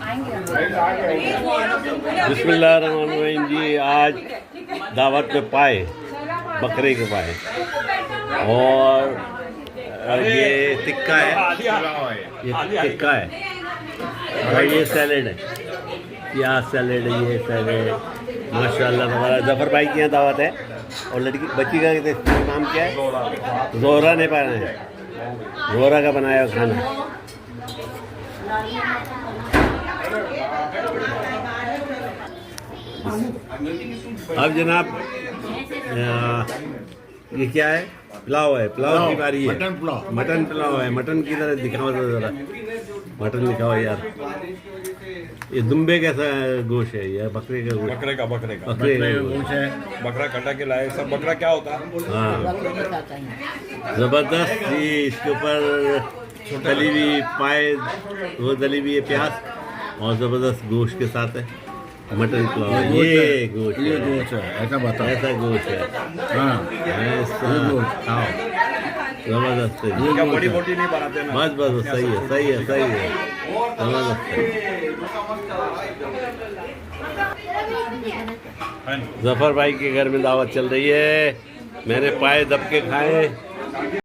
बिस्मिल्लाहिर्रहमानिर्रहीम जी। आज दावत पे पाए, बकरे के पाए, और ये टिक्का है, ये टिक्का है, और ये सैलेड है, प्याज सैलेड है, ये सैलेड। माशाल्लाह हमारा जफ़र भाई की यहाँ दावत है। और लड़की बच्ची का नाम क्या है? जोहरा ने बनाया है, जोहरा का बनाया खाना। अब जनाब ये क्या है? पुलाव है, पुलाव की बारी है। मटन पुलाव है। मटन की तरह दिखाओ तो ज़रा, मटन दिखाओ यार। ये दुम्बे कैसा गोश्त है? ये बकरे का गोश्त? बकरे का बकरे का गोश्त है। बकरा कटा के लाए। सब बकरा क्या होता है? हाँ, ज़बरदस्त जी। इसके ऊपर तली हुई पाए, वो तली हुई है प्याज, और ज़बरदस्त गोश्त के साथ है मटन पुलाव। ये गोश्त है, ऐसा बताओ। ऐसा गोश्त है। हाँ, ऐसा खाओ, ज़बरदस्त है। क्या बड़ी बोटी नहीं बनाते ना? बस बस सही है, सही है, सही है, ज़बरदस्त है। जफ़र भाई के घर में दावत चल रही है। मैंने पाए दब के खाए।